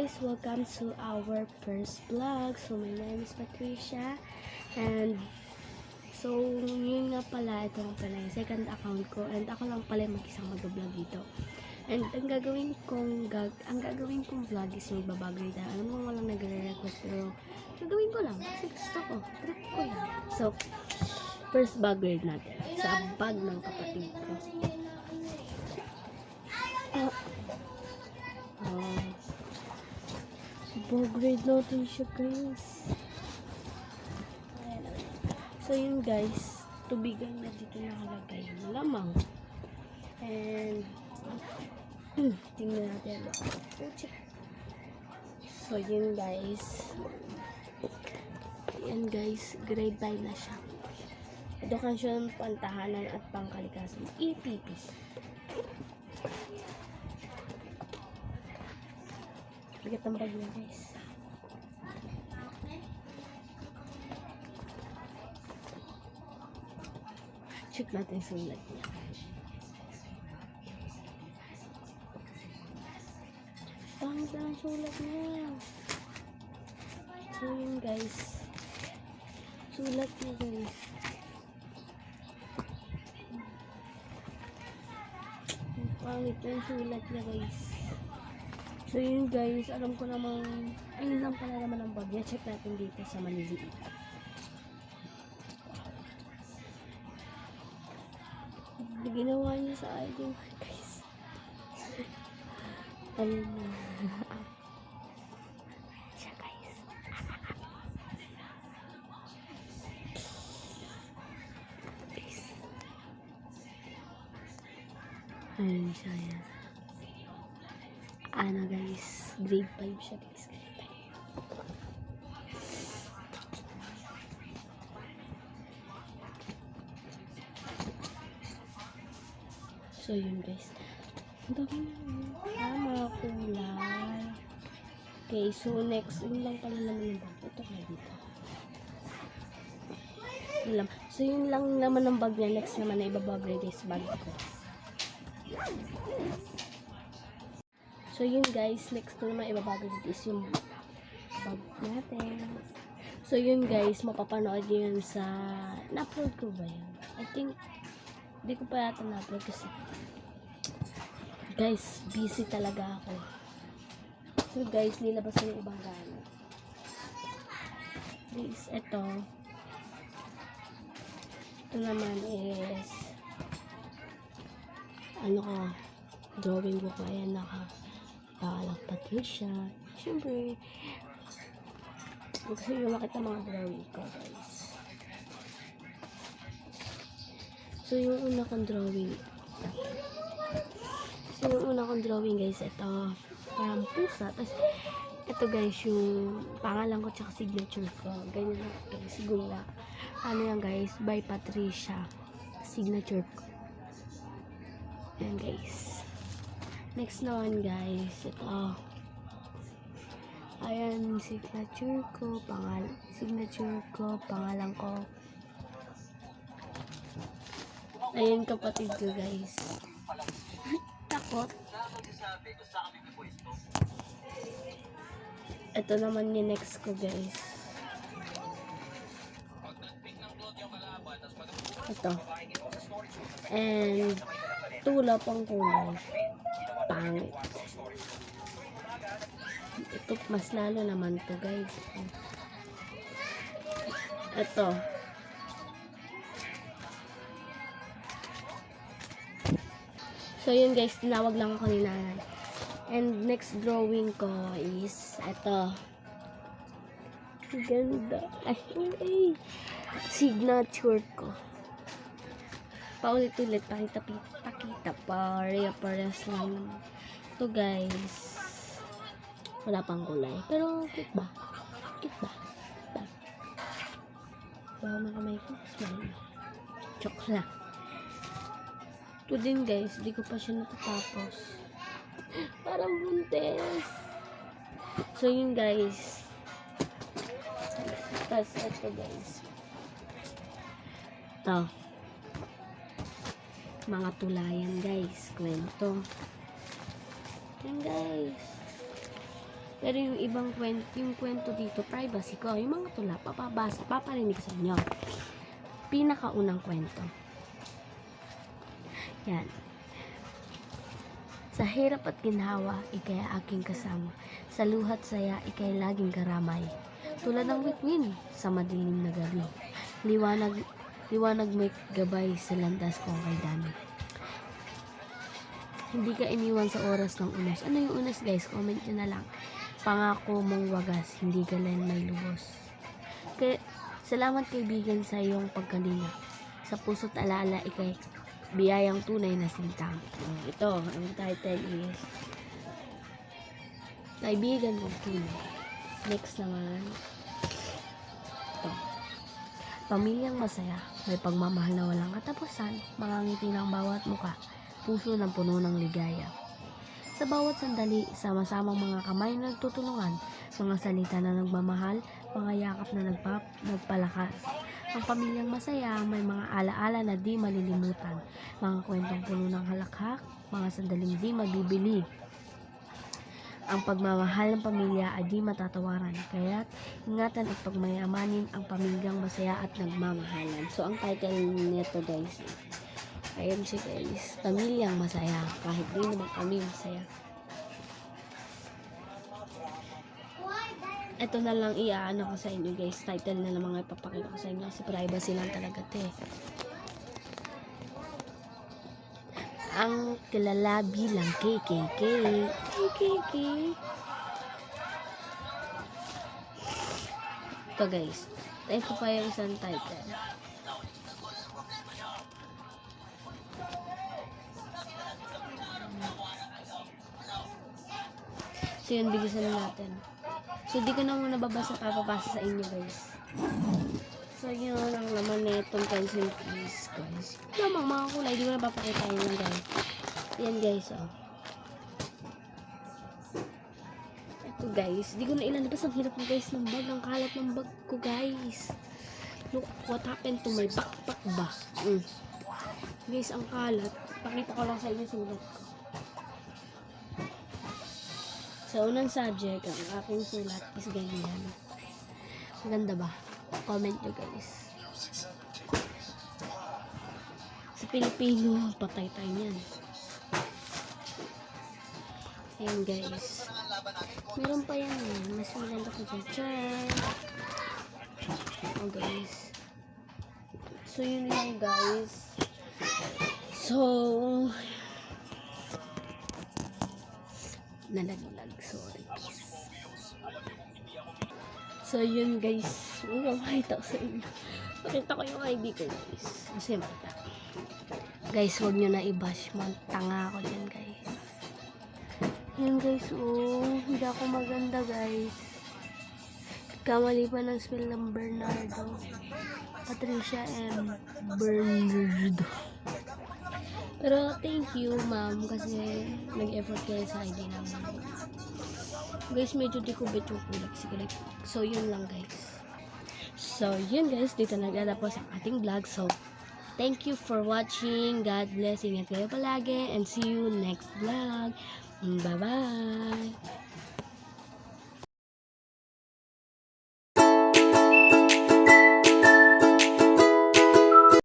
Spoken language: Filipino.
guys, welcome to our first vlog. So my name is Patricia and so yun nga pala, ito lang pala yung second account ko and ako lang pala mag-isang mag-vlog dito. And ang gagawin kong vlog is magbabagay na. Alam mo walang nagre-request pero gagawin ko lang kasi gusto ko. Trip ko lang. So first bag grade natin sa bag ng kapatid ko. Bag grade natin siya guys. So yun guys, tubigan na dito nakalagay malamang. And tingnan natin. So yun guys. Yan guys, grade 5 na siya. Edukasyon, pantahanan at pangkalikasan. EPP. Bigat ang bag niya guys. Check natin yung sulat niya. Pangit na ang sulat niya. So yun guys. Sulat niya guys. Pangit na yung sulat niya guys. So yun guys, alam ko namang ayun lang pala naman ang bag niya. Check natin dito sa maliliit. Ginawa niya sa akin guys. Ayun na. Ayan siya guys. Ayun siya yan. Ano guys, grade 5 siya guys. So yun guys. Ang dami mga kulay. Okay, so next, yun lang pala naman yung bag. Ito kaya dito. Yun lang. So yun lang naman ang bag niya. Next naman na ibabag guys bag ko. So yun guys, next ko naman ibabag is yung bag natin. So yun guys, mapapanood yun sa na-upload ko ba yun? I think hindi ko pa yata na-upload kasi guys, busy talaga ako. So guys, nilabas ko yung ibang gamit. Guys, ito naman is ano ko, drawing book. Ayan, nakapakalak Patricia. Siyempre kasi yung makita mga drawing ko guys. So yung una kong drawing guys, ito parang pusa. Tapos ito guys yung pangalan ko tsaka signature ko. Ganyan lang guys, gula. Ano yan guys, by Patricia, signature ko. Ayan guys. Next naman guys, ito ayan, signature ko, pangalan ko. Ayan kapatid ko guys. Takot. Ito naman yung next ko guys. Ito. And tula pang kulay. Pangit. Ito mas lalo naman to guys. Ito. So yun guys, tinawag lang ako ni nanay. And next drawing ko is ito. Ganda. Ay, signature ko. Paulit-ulit, pakita parehas lang naman. Ito guys, wala pang kulay. Pero cute ba? Wow na kamay ko. Smile. Joke lang. Ito din guys, di ko pa siya natatapos. Parang buntes. So yun guys. Tapos ito guys. Ito. Mga tulayan guys. Kwento. Yan guys. Pero yung ibang kwento, yung kwento dito, privacy ko. Yung mga tula, paparinig sa inyo. Pinakaunang kwento. Yan. Sa hirap at ginhawa, ikay aking kasama. Sa luhat saya, ikay laging karamay. Tulad ng witwin sa madilim na gabi. Liwanag may gabay sa landas kong kay dami. Hindi ka iniwan sa oras ng unos. Ano yung unos, guys? Comment nyo na lang. Pangako mong wagas, hindi ka lang may lubos. Salamat kaibigan sa iyong pagkalinga. Sa puso't alaala, ikay biyayang tunay na sintang. Ito, ang title is Kaibigan kong tunay. Next naman, ito. Pamilyang masaya, may pagmamahal na walang katapusan, mga ngiti ng bawat muka, puso ng puno ng ligaya. Sa bawat sandali, sama-samang mga kamay na nagtutulungan, mga salita na nagmamahal, mga yakap na nagpalakas. Ang pamilyang masaya, may mga alaala na di malilimutan, mga kwentong puno ng halakhak, mga sandaling di mabibili. Ang pagmamahal ng pamilya ay di matatawaran, kaya't ingatan at pagmayamanin ang pamilyang masaya at nagmamahalan. So, ang title nito, guys, ayun siya, guys, Pamilyang Masaya, kahit di naman kami masaya. Ito na lang iaano ko sa inyo, guys. Title na lang mga ipapakita ko sa inyo kasi privacy lang talaga ito eh. Ang kilala bilang KKK. KKK. Ito, guys. Ito pa yung isang title. So yun, bigisan natin. So di ko na muna papabasa sa inyo, guys. So yun ang laman na itong pencil case, guys. Lamang mga kulay, di ko na papakita yun lang, guys. Yan, guys, oh. Ito, guys. Di ko na ilalabas. Ang hirap, guys, ng bag. Ang kalat ng bag ko, guys. Look what happened to my backpack ba? Guys, ang kalat. Pakita ko lang sa inyo sulat ko. Sa unang subject, ang aking sulat is ganyan. Maganda ba? Comment nyo, guys. Sa Pilipino, patay tayo yan. Ayan, guys. Meron pa yan eh. Mas maganda ko dyan. Oh, guys. So, yun lang, guys. So, nalaglag. Sorry. So, yun, guys. Makita ko sa inyo. Pakita ko yung ID ko, guys. Kasi mata. Guys, huwag nyo na i-bash. Tanga ako dyan, guys. Yun, guys. Oh, hindi ako maganda, guys. Kamali pa ng spell ng Bernardo. Patricia M. Bernardo. Pero, thank you, ma'am. Kasi, nag-effort kayo sa ID namin. Guys, medyo di ko bet yung kulak. So, yun lang, guys. So, yun, guys. Dito nagtatapos ang ating vlog. So, thank you for watching. God bless. Ingat kayo palagi. And see you next vlog. Bye-bye.